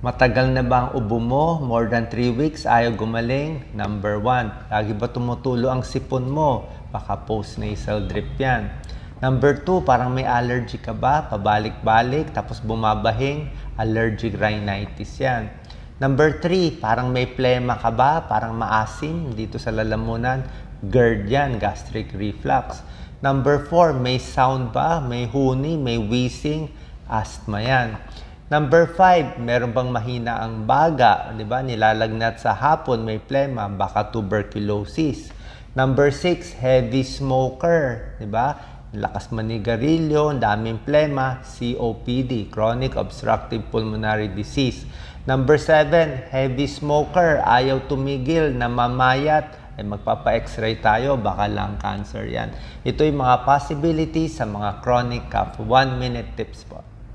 Matagal na ba ang ubo mo? More than 3 weeks, ayaw gumaling? Number 1, lagi ba tumutulo ang sipon mo? Baka post-nasal drip yan. Number 2, parang may allergy ka ba? Pabalik-balik, tapos bumabahing? Allergic rhinitis yan. Number 3, parang may plema ka ba? Parang maasim dito sa lalamunan? GERD yan, gastric reflux. Number 4, may sound ba? May huni, may wheezing? Asthma yan. Number 5, meron bang mahina ang baga? Di ba? Nilalagnat sa hapon, may plema, baka tuberculosis. Number 6, heavy smoker. Di ba? Lakas manigarilyo, daming plema, COPD, chronic obstructive pulmonary disease. Number 7, heavy smoker, ayaw tumigil, namamayat, ay magpapa-x-ray tayo, baka lung cancer yan. Ito yung mga possibilities sa mga chronic cough. 1-minute tips po.